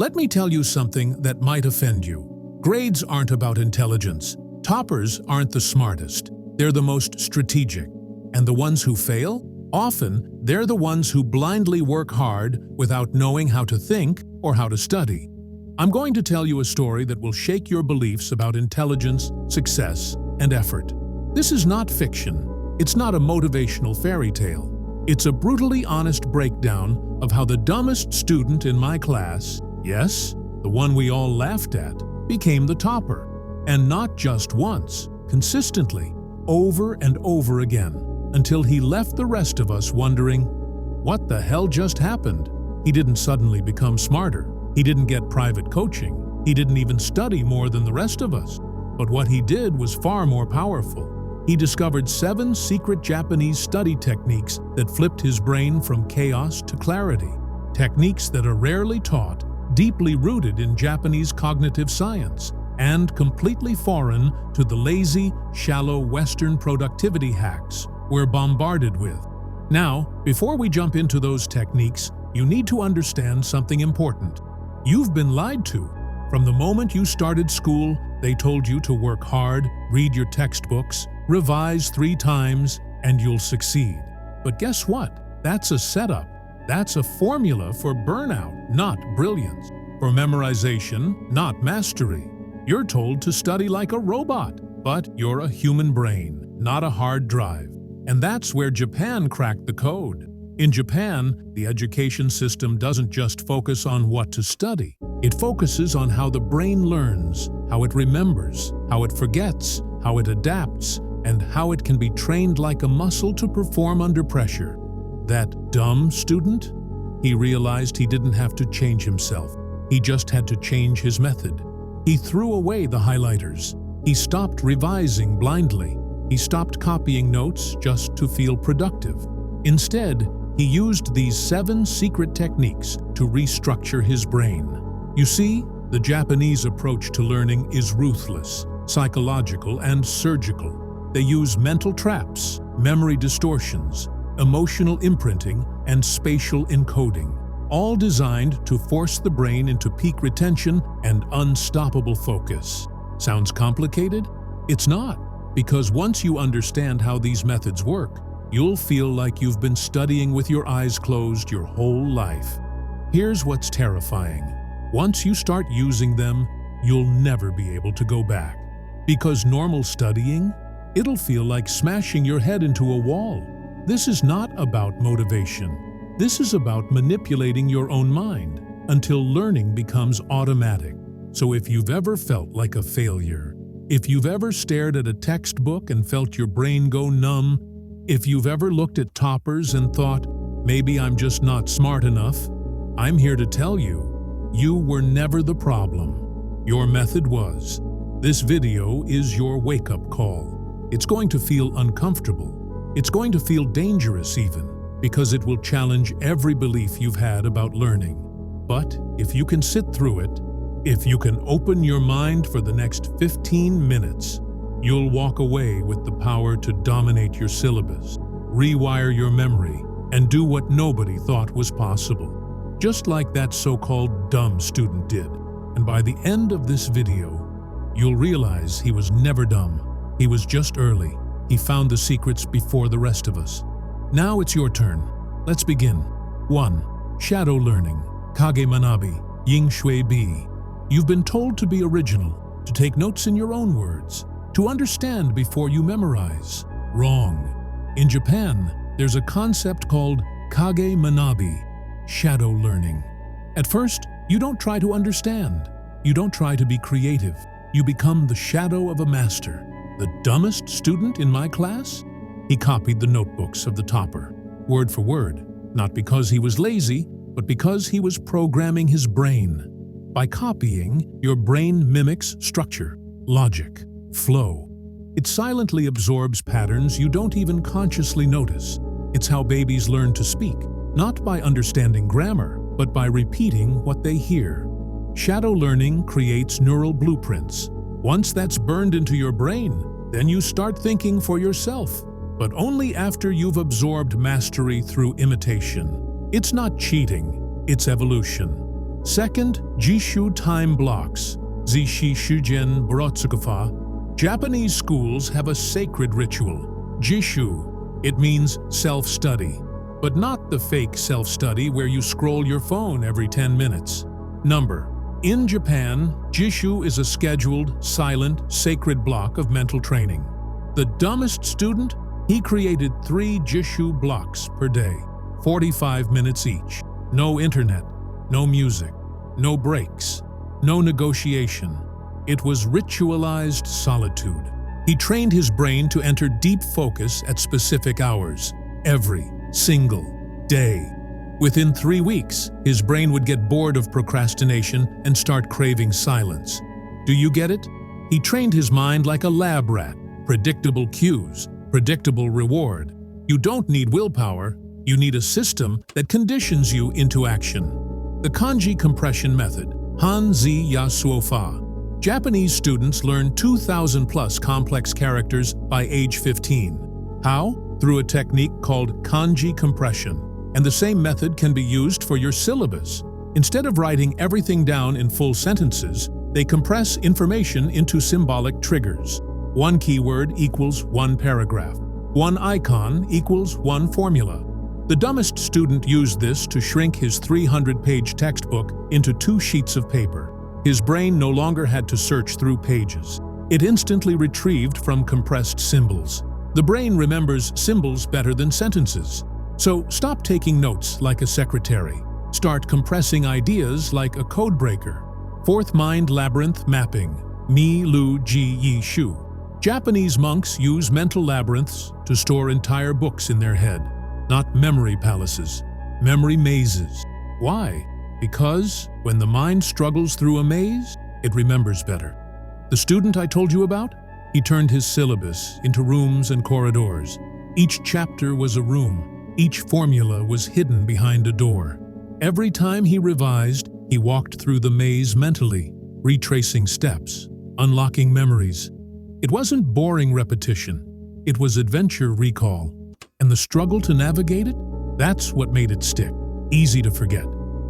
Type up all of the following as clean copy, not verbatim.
Let me tell you something that might offend you. Grades aren't about intelligence. Toppers aren't the smartest. They're the most strategic. And the ones who fail? Often, they're the ones who blindly work hard without knowing how to think or how to study. I'm going to tell you a story that will shake your beliefs about intelligence, success, and effort. This is not fiction. It's not a motivational fairy tale. It's a brutally honest breakdown of how the dumbest student in my class, yes, the one we all laughed at, became the topper. And not just once, consistently, over and over again, until he left the rest of us wondering, what the hell just happened? He didn't suddenly become smarter. He didn't get private coaching. He didn't even study more than the rest of us. But what he did was far more powerful. He discovered 7 secret Japanese study techniques that flipped his brain from chaos to clarity. Techniques that are rarely taught, deeply rooted in Japanese cognitive science, and completely foreign to the lazy, shallow Western productivity hacks we're bombarded with. Now, before we jump into those techniques, you need to understand something important. You've been lied to. From the moment you started school, they told you to work hard, read your textbooks, revise 3 times, and you'll succeed. But guess what? That's a setup. That's a formula for burnout, not brilliance. For memorization, not mastery. You're told to study like a robot, but you're a human brain, not a hard drive. And that's where Japan cracked the code. In Japan, the education system doesn't just focus on what to study. It focuses on how the brain learns, how it remembers, how it forgets, how it adapts, and how it can be trained like a muscle to perform under pressure. That dumb student? He realized he didn't have to change himself. He just had to change his method. He threw away the highlighters. He stopped revising blindly. He stopped copying notes just to feel productive. Instead, he used these 7 secret techniques to restructure his brain. You see, the Japanese approach to learning is ruthless, psychological, and surgical. They use mental traps, memory distortions, emotional imprinting, and spatial encoding, all designed to force the brain into peak retention and unstoppable focus. Sounds complicated? It's not, because once you understand how these methods work, you'll feel like you've been studying with your eyes closed your whole life. Here's what's terrifying. Once you start using them, you'll never be able to go back. Because normal studying, it'll feel like smashing your head into a wall. This is not about motivation. This is about manipulating your own mind until learning becomes automatic. So if you've ever felt like a failure, if you've ever stared at a textbook and felt your brain go numb, if you've ever looked at toppers and thought, maybe I'm just not smart enough, I'm here to tell you, you were never the problem. Your method was. This video is your wake-up call. It's going to feel uncomfortable. It's going to feel dangerous even, because it will challenge every belief you've had about learning. But if you can sit through it, if you can open your mind for the next 15 minutes, you'll walk away with the power to dominate your syllabus, rewire your memory, and do what nobody thought was possible. Just like that so-called dumb student did. And by the end of this video, you'll realize he was never dumb. He was just early. He found the secrets before the rest of us. Now it's your turn. Let's begin. 1. Shadow learning. Kage manabi, ying shui bi. You've been told to be original, to take notes in your own words, to understand before you memorize. Wrong. In Japan, there's a concept called kage manabi, shadow learning. At first, you don't try to understand. You don't try to be creative. You become the shadow of a master. The dumbest student in my class? He copied the notebooks of the topper, word for word, not because he was lazy, but because he was programming his brain. By copying, your brain mimics structure, logic, flow. It silently absorbs patterns you don't even consciously notice. It's how babies learn to speak, not by understanding grammar, but by repeating what they hear. Shadow learning creates neural blueprints. Once that's burned into your brain, then you start thinking for yourself, but only after you've absorbed mastery through imitation. It's not cheating, it's evolution. Second, Jishu time blocks. Zishi Shujen Borotsukufa. Japanese schools have a sacred ritual. Jishu. It means self-study. But not the fake self-study where you scroll your phone every 10 minutes. Number. In Japan, Jishu is a scheduled, silent, sacred block of mental training. The dumbest student? He created 3 Jishu blocks per day, 45 minutes each. No internet, no music, no breaks, no negotiation. It was ritualized solitude. He trained his brain to enter deep focus at specific hours, every single day. Within 3 weeks, his brain would get bored of procrastination and start craving silence. Do you get it? He trained his mind like a lab rat. Predictable cues, predictable reward. You don't need willpower, you need a system that conditions you into action. The Kanji compression method, Hanzi Yasuofa. Japanese students learn 2,000 plus complex characters by age 15. How? Through a technique called Kanji compression. And the same method can be used for your syllabus. Instead of writing everything down in full sentences, they compress information into symbolic triggers. 1 keyword equals 1 paragraph. 1 icon equals 1 formula. The dumbest student used this to shrink his 300-page textbook into 2 sheets of paper. His brain no longer had to search through pages. It instantly retrieved from compressed symbols. The brain remembers symbols better than sentences. So stop taking notes like a secretary. Start compressing ideas like a codebreaker. Fourth mind labyrinth mapping. Mi Lu Ji Yi Shu. Japanese monks use mental labyrinths to store entire books in their head. Not memory palaces, memory mazes. Why? Because when the mind struggles through a maze, it remembers better. The student I told you about? He turned his syllabus into rooms and corridors. Each chapter was a room. Each formula was hidden behind a door. Every time he revised, he walked through the maze mentally, retracing steps, unlocking memories. It wasn't boring repetition. It was adventure recall. And the struggle to navigate it? That's what made it stick. Easy to forget.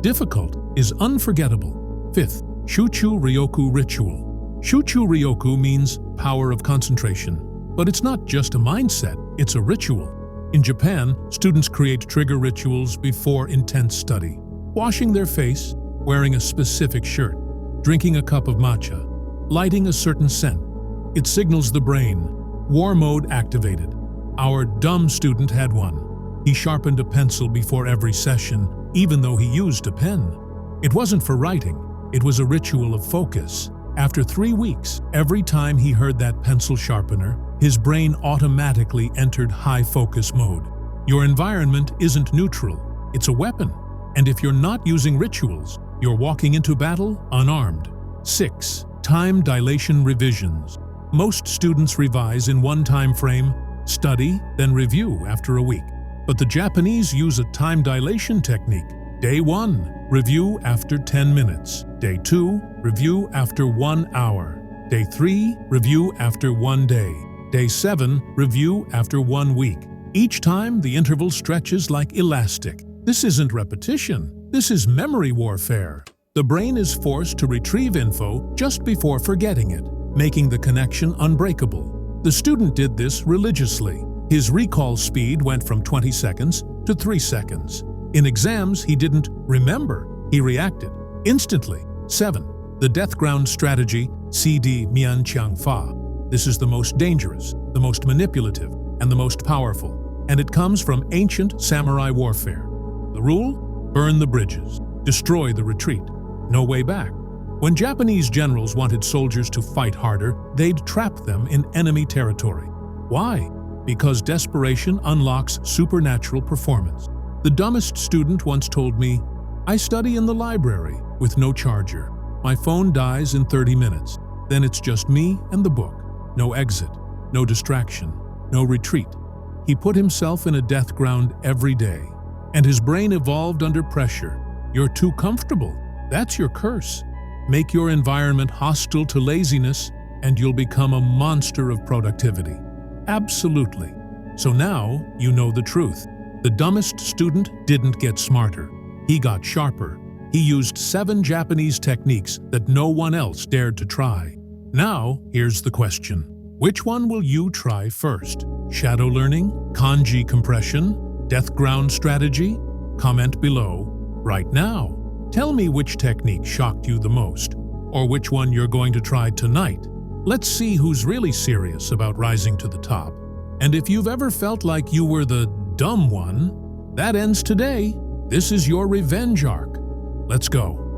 Difficult is unforgettable. Fifth, Shuchu Ryoku ritual. Shuchu Ryoku means power of concentration. But it's not just a mindset, it's a ritual. In Japan, students create trigger rituals before intense study. Washing their face, wearing a specific shirt, drinking a cup of matcha, lighting a certain scent. It signals the brain. War mode activated. Our dumb student had one. He sharpened a pencil before every session, even though he used a pen. It wasn't for writing. It was a ritual of focus. After 3 weeks, every time he heard that pencil sharpener, his brain automatically entered high focus mode. Your environment isn't neutral. It's a weapon. And if you're not using rituals, you're walking into battle unarmed. 6. Time dilation revisions. Most students revise in one time frame, study, then review after a week. But the Japanese use a time dilation technique. Day 1, review after 10 minutes. Day 2, review after 1 hour. Day 3, review after 1 day. Day 7, review after 1 week. Each time, the interval stretches like elastic. This isn't repetition. This is memory warfare. The brain is forced to retrieve info just before forgetting it, making the connection unbreakable. The student did this religiously. His recall speed went from 20 seconds to 3 seconds. In exams, he didn't remember, he reacted instantly. 7. The death ground strategy, CD Mian Chiang Fa. This is the most dangerous, the most manipulative, and the most powerful, and it comes from ancient samurai warfare. The rule? Burn the bridges, destroy the retreat. No way back. When Japanese generals wanted soldiers to fight harder, they'd trap them in enemy territory. Why? Because desperation unlocks supernatural performance. The dumbest student once told me, "I study in the library with no charger. My phone dies in 30 minutes. Then it's just me and the book. No exit, no distraction, no retreat." He put himself in a death ground every day, and his brain evolved under pressure. You're too comfortable. That's your curse. Make your environment hostile to laziness, and you'll become a monster of productivity. Absolutely. So now you know the truth. The dumbest student didn't get smarter. He got sharper. He used 7 Japanese techniques that no one else dared to try. Now, here's the question. Which one will you try first? Shadow learning? Kanji compression? Death ground strategy? Comment below right now. Tell me which technique shocked you the most, or which one you're going to try tonight. Let's see who's really serious about rising to the top. And if you've ever felt like you were the dumb one, that ends today. This is your revenge arc. Let's go.